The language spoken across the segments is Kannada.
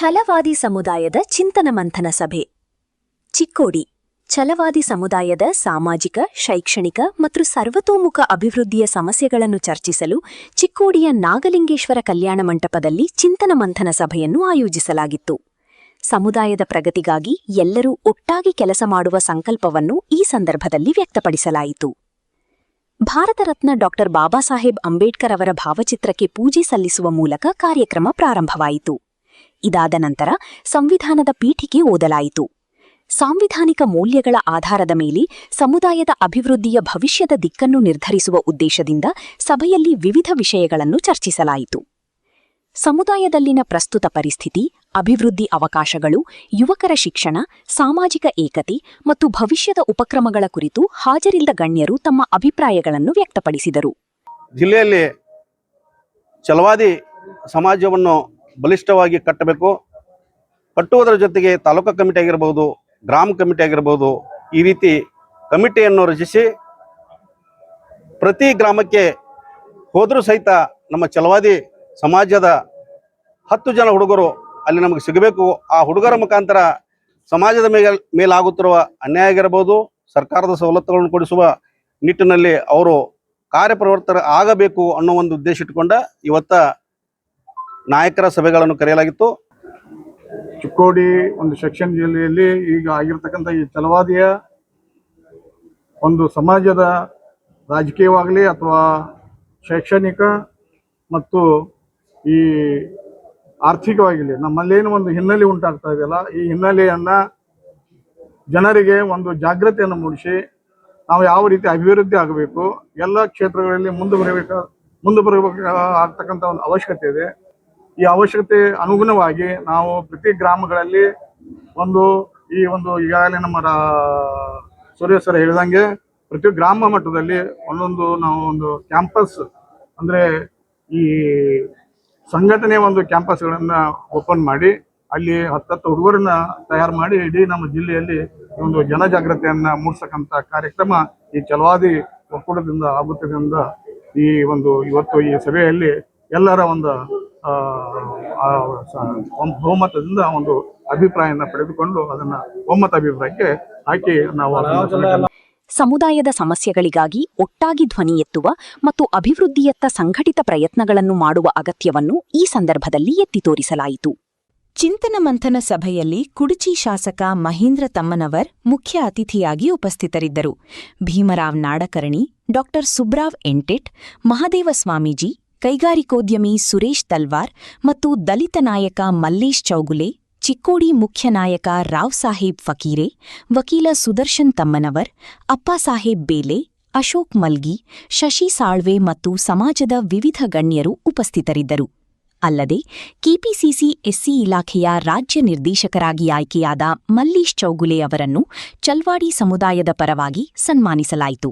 ಛಲವಾದಿ ಸಮುದಾಯದ ಚಿಂತನ ಮಂಥನ ಸಭೆ ಚಿಕ್ಕೋಡಿ ಛಲವಾದಿ ಸಮುದಾಯದ ಸಾಮಾಜಿಕ ಶೈಕ್ಷಣಿಕ ಮತ್ತು ಸರ್ವತೋಮುಖ ಅಭಿವೃದ್ಧಿಯ ಸಮಸ್ಯೆಗಳನ್ನು ಚರ್ಚಿಸಲು ಚಿಕ್ಕೋಡಿಯ ನಾಗಲಿಂಗೇಶ್ವರ ಕಲ್ಯಾಣ ಮಂಟಪದಲ್ಲಿ ಚಿಂತನ ಮಂಥನ ಸಭೆಯನ್ನು ಆಯೋಜಿಸಲಾಗಿತ್ತು. ಸಮುದಾಯದ ಪ್ರಗತಿಗಾಗಿ ಎಲ್ಲರೂ ಒಟ್ಟಾಗಿ ಕೆಲಸ ಮಾಡುವ ಸಂಕಲ್ಪವನ್ನು ಈ ಸಂದರ್ಭದಲ್ಲಿ ವ್ಯಕ್ತಪಡಿಸಲಾಯಿತು. ಭಾರತ ರತ್ನ ಡಾ. ಬಾಬಾ ಸಾಹೇಬ್ ಅಂಬೇಡ್ಕರ್ ಅವರ ಭಾವಚಿತ್ರಕ್ಕೆ ಪೂಜೆ ಸಲ್ಲಿಸುವ ಮೂಲಕ ಕಾರ್ಯಕ್ರಮ ಪ್ರಾರಂಭವಾಯಿತು. ಇದಾದ ನಂತರ ಸಂವಿಧಾನದ ಪೀಠಿಕೆ ಓದಲಾಯಿತು. ಸಾಂವಿಧಾನಿಕ ಮೌಲ್ಯಗಳ ಆಧಾರದ ಮೇಲೆ ಸಮುದಾಯದ ಅಭಿವೃದ್ಧಿಯ ಭವಿಷ್ಯದ ದಿಕ್ಕನ್ನು ನಿರ್ಧರಿಸುವ ಉದ್ದೇಶದಿಂದ ಸಭೆಯಲ್ಲಿ ವಿವಿಧ ವಿಷಯಗಳನ್ನು ಚರ್ಚಿಸಲಾಯಿತು. ಸಮುದಾಯದಲ್ಲಿನ ಪ್ರಸ್ತುತ ಪರಿಸ್ಥಿತಿ, ಅಭಿವೃದ್ಧಿ ಅವಕಾಶಗಳು, ಯುವಕರ ಶಿಕ್ಷಣ, ಸಾಮಾಜಿಕ ಏಕತೆ ಮತ್ತು ಭವಿಷ್ಯದ ಉಪಕ್ರಮಗಳ ಕುರಿತು ಹಾಜರಿದ್ದ ಗಣ್ಯರು ತಮ್ಮ ಅಭಿಪ್ರಾಯಗಳನ್ನು ವ್ಯಕ್ತಪಡಿಸಿದರು. ಜಿಲ್ಲೆಯಲ್ಲಿ ಛಲವಾದಿ ಸಮಾಜವನ್ನು ಬಲಿಷ್ಠವಾಗಿ ಕಟ್ಟಬೇಕು. ಕಟ್ಟುವುದರ ಜೊತೆಗೆ ತಾಲೂಕು ಕಮಿಟಿ ಆಗಿರಬಹುದು, ಗ್ರಾಮ ಕಮಿಟಿ ಆಗಿರಬಹುದು, ಈ ರೀತಿ ಕಮಿಟಿಯನ್ನು ರಚಿಸಿ ಪ್ರತಿ ಗ್ರಾಮಕ್ಕೆ ಹೋದರೂ ಸಹಿತ ನಮ್ಮ ಛಲವಾದಿ ಸಮಾಜದ 10 ಜನ ಹುಡುಗರು ಅಲ್ಲಿ ನಮಗೆ ಸಿಗಬೇಕು. ಆ ಹುಡುಗರ ಮುಖಾಂತರ ಸಮಾಜದ ಮೇಲಾಗುತ್ತಿರುವ ಅನ್ಯಾಯ ಆಗಿರಬಹುದು, ಸರ್ಕಾರದ ಸವಲತ್ತುಗಳನ್ನು ಕೊಡಿಸುವ ನಿಟ್ಟಿನಲ್ಲಿ ಅವರು ಕಾರ್ಯಪ್ರವರ್ತನ ಆಗಬೇಕು ಅನ್ನೋ ಒಂದು ಉದ್ದೇಶ ಇಟ್ಟುಕೊಂಡ ಇವತ್ತ ನಾಯಕರ ಸಭೆಗಳನ್ನು ಕರೆಯಲಾಗಿತ್ತು. ಚಿಕ್ಕೋಡಿ ಒಂದು ಸೆಕ್ಷನ್ ಜಿಲ್ಲೆಯಲ್ಲಿ ಈಗ ಆಗಿರ್ತಕ್ಕಂಥ ಈ ಛಲವಾದಿಯ ಒಂದು ಸಮಾಜದ ರಾಜಕೀಯವಾಗಲಿ ಅಥವಾ ಶೈಕ್ಷಣಿಕ ಮತ್ತು ಈ ಆರ್ಥಿಕವಾಗಿರಲಿ ನಮ್ಮಲ್ಲೇನು ಒಂದು ಹಿನ್ನೆಲೆ ಉಂಟಾಗ್ತಾ ಇದೆಯಲ್ಲ, ಈ ಹಿನ್ನೆಲೆಯನ್ನು ಜನರಿಗೆ ಒಂದು ಜಾಗೃತಿಯನ್ನು ಮೂಡಿಸಿ ನಾವು ಯಾವ ರೀತಿ ಅಭಿವೃದ್ಧಿ ಆಗಬೇಕು, ಎಲ್ಲ ಕ್ಷೇತ್ರಗಳಲ್ಲಿ ಮುಂದೆ ಬರಬೇಕಾಗ್ತಕ್ಕಂಥ ಒಂದು ಅವಶ್ಯಕತೆ ಇದೆ. ಈ ಅವಶ್ಯಕತೆ ಅನುಗುಣವಾಗಿ ನಾವು ಪ್ರತಿ ಗ್ರಾಮಗಳಲ್ಲಿ ಈಗಾಗಲೇ ನಮ್ಮ ಸೂರ್ಯೇಶ್ವರ ಹೇಳಿದಂಗೆ ಪ್ರತಿ ಗ್ರಾಮ ಮಟ್ಟದಲ್ಲಿ ನಾವು ಒಂದು ಕ್ಯಾಂಪಸ್ ಅಂದರೆ ಈ ಸಂಘಟನೆ ಒಂದು ಕ್ಯಾಂಪಸ್ಗಳನ್ನು ಓಪನ್ ಮಾಡಿ ಅಲ್ಲಿ 10 ಹುಡುಗರನ್ನ ತಯಾರು ಮಾಡಿ ಇಡೀ ನಮ್ಮ ಜಿಲ್ಲೆಯಲ್ಲಿ ಒಂದು ಜನಜಾಗೃತಿಯನ್ನು ಮೂಡಿಸತಕ್ಕಂಥ ಕಾರ್ಯಕ್ರಮ ಈ ಛಲವಾದಿ ಒಕ್ಕೂಟದಿಂದ ಆಗುತ್ತದಿಂದ ಇವತ್ತು ಈ ಸಭೆಯಲ್ಲಿ ಎಲ್ಲರ ಒಂದು ಬಹುಮತದಿಂದ ಒಂದು ಅಭಿಪ್ರಾಯನ ಪಡೆದುಕೊಂಡು ಅದನ್ನ ಒಮ್ಮತ ಅಭಿಪ್ರಾಯಕ್ಕೆ ಹಾಕಿ ನಾವು ಸಮುದಾಯದ ಸಮಸ್ಯೆಗಳಿಗಾಗಿ ಒಟ್ಟಾಗಿ ಧ್ವನಿ ಎತ್ತುವ ಮತ್ತು ಅಭಿವೃದ್ಧಿಯತ್ತ ಸಂಘಟಿತ ಪ್ರಯತ್ನಗಳನ್ನು ಮಾಡುವ ಅಗತ್ಯವನ್ನು ಈ ಸಂದರ್ಭದಲ್ಲಿ ಎತ್ತಿ ತೋರಿಸಲಾಯಿತು. ಚಿಂತನ ಮಂಥನ ಸಭೆಯಲ್ಲಿ ಕುಡಚಿ ಶಾಸಕ ಮಹೇಂದ್ರ ತಮ್ಮನವರ್ ಮುಖ್ಯ ಅತಿಥಿಯಾಗಿ ಉಪಸ್ಥಿತರಿದ್ದರು. ಭೀಮರಾವ್ ನಾಡಕರ್ಣಿ, ಡಾ. ಸುಬ್ರಾವ್ ಎಂಟೆಟ್, ಮಹಾದೇವ ಸ್ವಾಮೀಜಿ, ಕೈಗಾರಿಕೋದ್ಯಮಿ ಸುರೇಶ್ ತಲ್ವಾರ್ ಮತ್ತು ದಲಿತ ನಾಯಕ ಮಲ್ಲೇಶ್ ಚೌಗುಲೆ, ಚಿಕ್ಕೋಡಿ ಮುಖ್ಯ ನಾಯಕ ರಾವ್ ಸಾಹೇಬ್ ಫಕೀರೆ, ವಕೀಲ ಸುದರ್ಶನ್ ತಮ್ಮನವರ್, ಅಪ್ಪಾಸಾಹೇಬ್ ಬೇಲೆ, ಅಶೋಕ್ ಮಲ್ಗಿ, ಶಶಿ ಸಾಳ್ವೆ ಮತ್ತು ಸಮಾಜದ ವಿವಿಧ ಗಣ್ಯರು ಉಪಸ್ಥಿತರಿದ್ದರು. ಅಲ್ಲದೆ ಕೆಪಿಸಿಸಿ ಎಸ್ಸಿ ಇಲಾಖೆಯ ರಾಜ್ಯ ನಿರ್ದೇಶಕರಾಗಿ ಆಯ್ಕೆಯಾದ ಮಲ್ಲೇಶ್ ಚೌಗುಲೆ ಅವರನ್ನು ಚಲ್ವಾಡಿ ಸಮುದಾಯದ ಪರವಾಗಿ ಸನ್ಮಾನಿಸಲಾಯಿತು.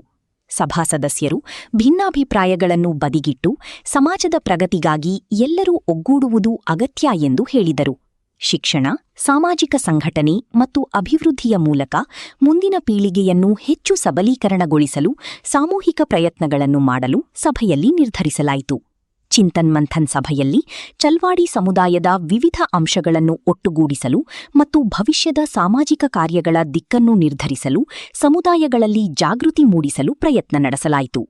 ಸಭಾ ಸದಸ್ಯರು ಭಿನ್ನಾಭಿಪ್ರಾಯಗಳನ್ನು ಬದಿಗಿಟ್ಟು ಸಮಾಜದ ಪ್ರಗತಿಗಾಗಿ ಎಲ್ಲರೂ ಒಗ್ಗೂಡುವುದು ಅಗತ್ಯ ಎಂದು ಹೇಳಿದರು. ಶಿಕ್ಷಣ, ಸಾಮಾಜಿಕ ಸಂಘಟನೆ ಮತ್ತು ಅಭಿವೃದ್ಧಿಯ ಮೂಲಕ ಮುಂದಿನ ಪೀಳಿಗೆಯನ್ನು ಹೆಚ್ಚು ಸಬಲೀಕರಣಗೊಳಿಸಲು ಸಾಮೂಹಿಕ ಪ್ರಯತ್ನಗಳನ್ನು ಮಾಡಲು ಸಭೆಯಲ್ಲಿ ನಿರ್ಧರಿಸಲಾಯಿತು. ಚಿಂತನ್ ಮಂಥನ್ ಸಭೆಯಲ್ಲಿ ಚಲ್ವಾಡಿ ಸಮುದಾಯದ ವಿವಿಧ ಅಂಶಗಳನ್ನು ಒಟ್ಟುಗೂಡಿಸಲು ಮತ್ತು ಭವಿಷ್ಯದ ಸಾಮಾಜಿಕ ಕಾರ್ಯಗಳ ದಿಕ್ಕನ್ನು ನಿರ್ಧರಿಸಲು ಸಮುದಾಯಗಳಲ್ಲಿ ಜಾಗೃತಿ ಮೂಡಿಸಲು ಪ್ರಯತ್ನ ನಡೆಸಲಾಯಿತು.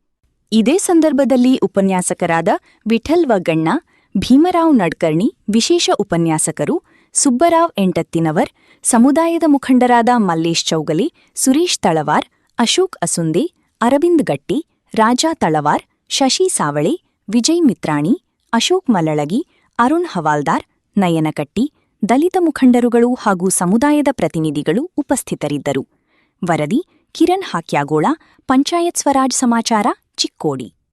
ಇದೇ ಸಂದರ್ಭದಲ್ಲಿ ಉಪನ್ಯಾಸಕರಾದ ವಿಠಲ್ ವಗಣ್ಣ, ಭೀಮರಾವ್ ನಡ್ಕರ್ಣಿ ವಿಶೇಷ ಉಪನ್ಯಾಸಕರು, ಸುಬ್ಬರಾವ್ ಎಂಟತ್ತಿನವರ್, ಸಮುದಾಯದ ಮುಖಂಡರಾದ ಮಲ್ಲೇಶ್ ಚೌಗಲೆ, ಸುರೇಶ್ ತಳವಾರ್, ಅಶೋಕ್ ಅಸುಂದೆ, ಅರವಿಂದ್ ಗಟ್ಟಿ, ರಾಜಾ ತಳವಾರ್, ಶಶಿ ಸಾವಳೆ, ವಿಜಯ್ ಮಿತ್ರಾಣಿ, ಅಶೋಕ್ ಮಲಳಗಿ, ಅರುಣ್ ಹವಾಲ್ದಾರ್, ನಯನಕಟ್ಟಿ, ದಲಿತ ಮುಖಂಡರುಗಳು ಹಾಗೂ ಸಮುದಾಯದ ಪ್ರತಿನಿಧಿಗಳು ಉಪಸ್ಥಿತರಿದ್ದರು. ವರದಿ ಕಿರಣ್ ಹಾಕ್ಯಾಗೋಳ, ಪಂಚಾಯತ್ ಸ್ವರಾಜ್ ಸಮಾಚಾರ, ಚಿಕ್ಕೋಡಿ.